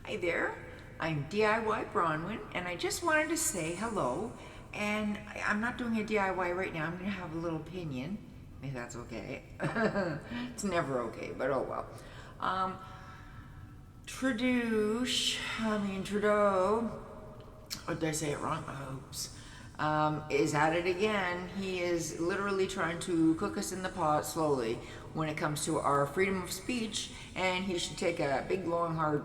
Hi there, I'm DIY Bronwyn, and I just wanted to say hello. And I'm not doing a DIY right now, I'm going to have a little opinion, if that's okay. It's never okay, but oh well. Trudeau, or did I say it wrong? Oops. Is at it again. He is literally trying to cook us in the pot slowly when it comes to our freedom of speech, and he should take a big, long, hard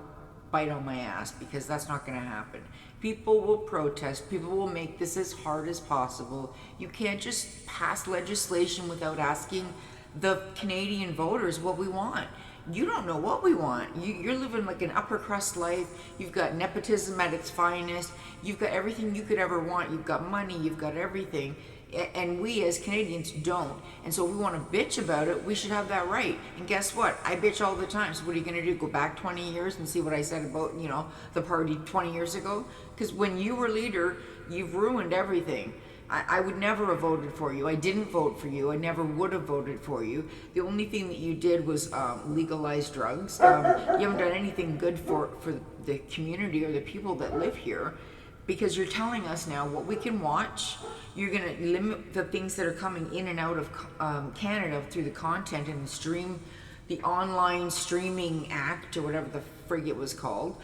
bite on my ass, because that's not going to happen. People will protest. People will make this as hard as possible. You can't just pass legislation without asking the Canadian voters what we want. You don't know what we want. You're living like an upper crust life. You've got nepotism at its finest. You've got everything you could ever want. You've got money. You've got everything. And we as Canadians don't. And so if we want to bitch about it, we should have that right. And guess what? I bitch all the time. So what are you going to do? Go back 20 years and see what I said about, the party 20 years ago? Because when you were leader, you've ruined everything. I would never have voted for you. I didn't vote for you. I never would have voted for you. The only thing that you did was legalize drugs. You haven't done anything good for the community or the people that live here, because you're telling us now what we can watch. You're going to limit the things that are coming in and out of Canada through the content and the online streaming act, or whatever the frig it was called.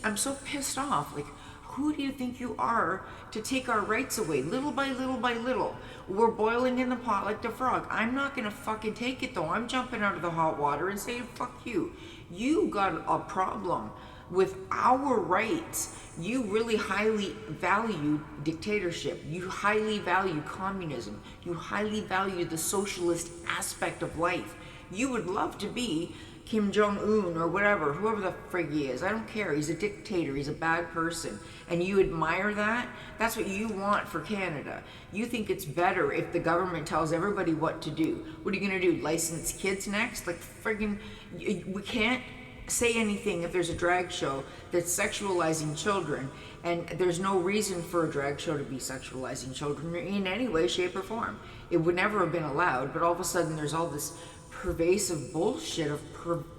I'm so pissed off. Like, who do you think you are to take our rights away little by little by little? We're boiling in the pot like the frog. I'm not gonna fucking take it though. I'm jumping out of the hot water and saying, fuck you. You got a problem with our rights. You really highly value dictatorship. You highly value communism. You highly value the socialist aspect of life. You would love to be Kim Jong-un or whatever, whoever the frig he is. I don't care. He's a dictator. He's a bad person. And you admire that? That's what you want for Canada. You think it's better if the government tells everybody what to do. What are you going to do? License kids next? Like friggin', we can't say anything if there's a drag show that's sexualizing children, and there's no reason for a drag show to be sexualizing children in any way, shape, or form. It would never have been allowed, but all of a sudden there's all this pervasive bullshit of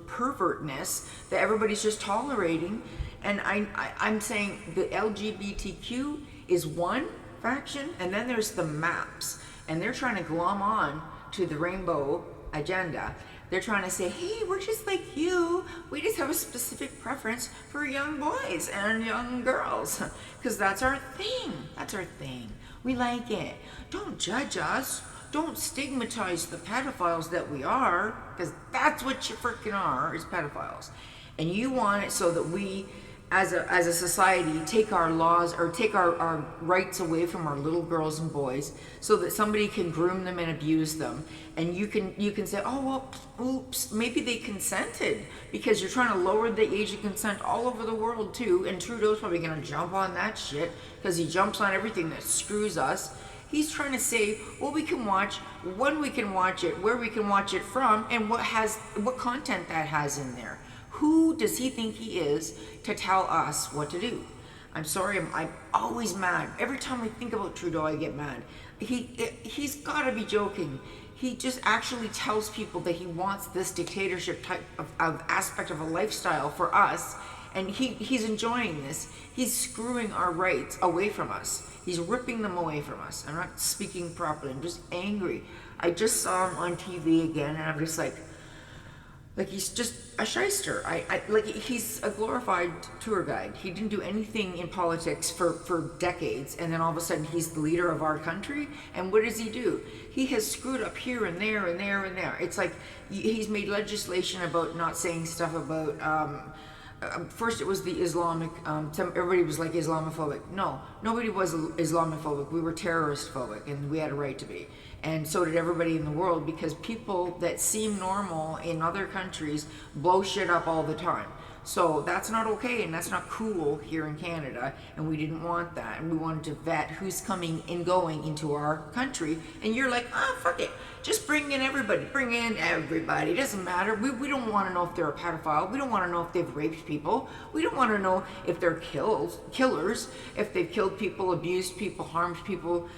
pervertness that everybody's just tolerating. And I'm saying the LGBTQ is one faction, and then there's the MAPS, and they're trying to glom on to the rainbow agenda. They're trying to say, hey, we're just like you. We just have a specific preference for young boys and young girls, because that's our thing. That's our thing. We like it. Don't judge us. Don't stigmatize the pedophiles that we are, because that's what you freaking are, is pedophiles. And you want it so that we, as a society, take our laws, or take our rights away from our little girls and boys, so that somebody can groom them and abuse them. And you can say, oh, well, oops, maybe they consented, because you're trying to lower the age of consent all over the world too. And Trudeau's probably going to jump on that shit, because he jumps on everything that screws us. He's trying to say what we can watch, when we can watch it, where we can watch it from, and what content that has in there. Who does he think he is to tell us what to do? I'm sorry, I'm always mad. Every time I think about Trudeau, I get mad. He's got to be joking. He just actually tells people that he wants this dictatorship type of aspect of a lifestyle for us, and he's enjoying this. He's screwing our rights away from us. He's ripping them away from us. I'm not speaking properly. I'm just angry. I just saw him on TV again, and I'm just like he's just a shyster. Like, he's a glorified tour guide. He didn't do anything in politics for decades, and then all of a sudden he's the leader of our country. And what does he do? He has screwed up here and there and there and there. It's like he's made legislation about not saying stuff about first it was the Islamic, everybody was like Islamophobic. No, nobody was Islamophobic. We were terrorist phobic, and we had a right to be. And so did everybody in the world, because people that seem normal in other countries blow shit up all the time. So that's not okay, and that's not cool here in Canada, and we didn't want that. And we wanted to vet who's coming and going into our country. And you're like, fuck it. Just bring in everybody. Bring in everybody. It doesn't matter. We don't want to know if they're a pedophile. We don't want to know if they've raped people. We don't want to know if they're killers, if they've killed people, abused people, harmed people.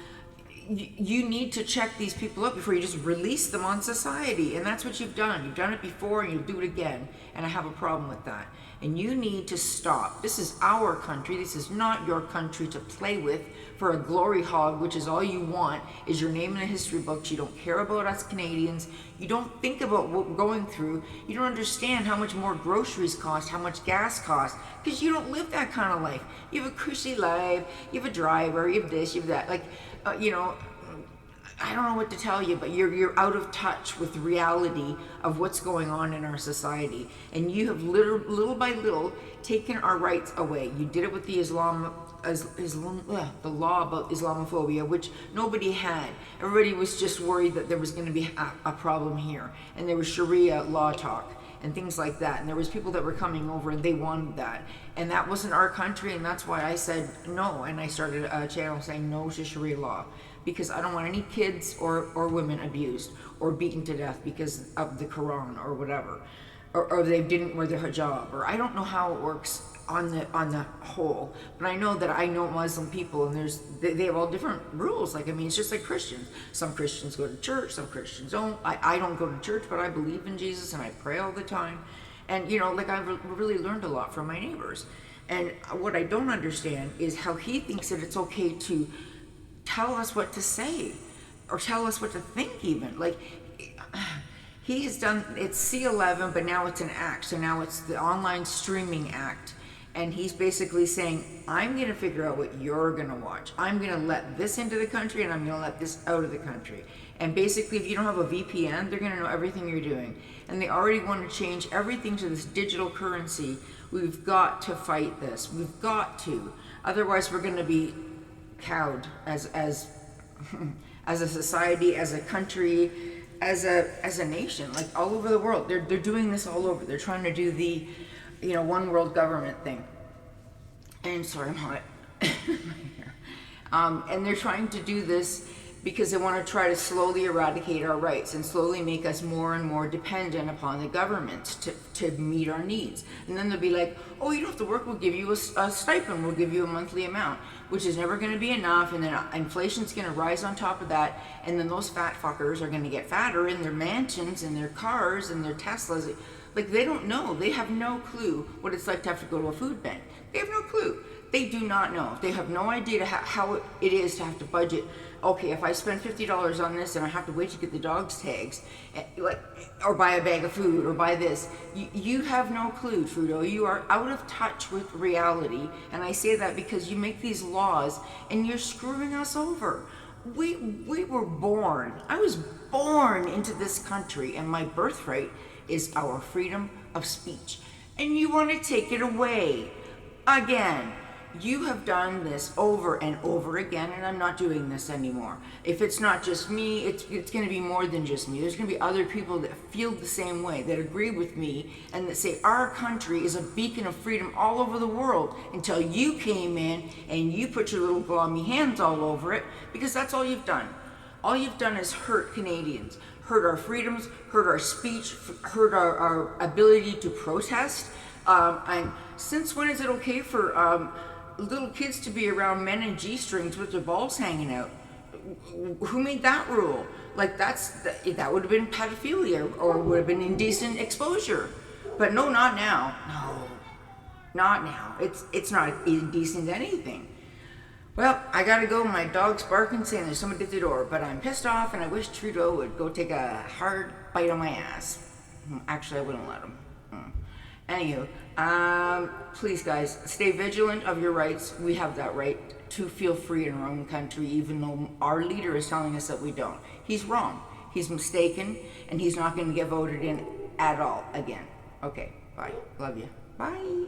you need to check these people up before you just release them on society. And that's what you've done. You've done it before and you'll do it again. And I have a problem with that. And you need to stop. This is our country. This is not your country to play with for a glory hog, which is all you want, is your name in the history books. You don't care about us Canadians. You don't think about what we're going through. You don't understand how much more groceries cost, how much gas costs, because you don't live that kind of life. You have a cushy life. You have a driver. You have this, you have that. Like, I don't know what to tell you, but you're out of touch with the reality of what's going on in our society, and you have little by little taken our rights away. You did it with the the law about Islamophobia, which nobody had. Everybody was just worried that there was going to be a problem here, and there was Sharia law talk and things like that, and there was people that were coming over and they wanted that, and that wasn't our country, and that's why I said no, and I started a channel saying no to Sharia law, because I don't want any kids or women abused or beaten to death because of the Quran or whatever, or they didn't wear their hijab, or I don't know how it works on the whole, but I know that I know Muslim people, and they have all different rules. Like, I mean, it's just like Christians. Some Christians go to church, some Christians don't. I don't go to church, but I believe in Jesus and I pray all the time. And like, I've really learned a lot from my neighbors. And what I don't understand is how he thinks that it's okay to tell us what to say or tell us what to think even. Like, he has done, it's C11, but now it's an act. So now it's the Online Streaming Act. And he's basically saying, I'm going to figure out what you're going to watch. I'm going to let this into the country, and I'm going to let this out of the country. And basically, if you don't have a VPN, they're going to know everything you're doing. And they already want to change everything to this digital currency. We've got to fight this. We've got to. Otherwise, we're going to be cowed as a society, as a country, as a nation, like all over the world. They're doing this all over. They're trying to do the one world government thing. And sorry, I'm hot. And they're trying to do this because they want to try to slowly eradicate our rights and slowly make us more and more dependent upon the government to meet our needs. And then they'll be like, oh, you don't have to work, we'll give you a stipend, we'll give you a monthly amount, which is never going to be enough, and then inflation's going to rise on top of that, and then those fat fuckers are going to get fatter in their mansions and their cars and their Teslas. Like, they don't know. They have no clue what it's like to have to go to a food bank. They have no clue. They do not know. They have no idea how it is to have to budget. Okay, if I spend $50 on this and I have to wait to get the dog's tags, or buy a bag of food, or buy this, you have no clue, Trudeau. You are out of touch with reality, and I say that because you make these laws and you're screwing us over. We were born. I was born into this country, and my birthright is our freedom of speech. And you want to take it away again. You have done this over and over again, and I'm not doing this anymore. If it's not just me, it's going to be more than just me. There's going to be other people that feel the same way, that agree with me, and that say our country is a beacon of freedom all over the world, until you came in and you put your little glommy hands all over it, because that's all you've done. All you've done is hurt Canadians, hurt our freedoms, hurt our speech, hurt our ability to protest. And since when is it okay for little kids to be around men in G-strings with their balls hanging out? Who made that rule? Like, that would have been pedophilia, or would have been indecent exposure. But no, not now. No, not now. It's not indecent anything. Well, I gotta go. My dog's barking saying there's somebody at the door, but I'm pissed off, and I wish Trudeau would go take a hard bite on my ass. Actually, I wouldn't let him. Anywho, please guys, stay vigilant of your rights. We have that right to feel free in our own country, even though our leader is telling us that we don't. He's wrong. He's mistaken, and he's not going to get voted in at all again. Okay, bye. Love you. Bye.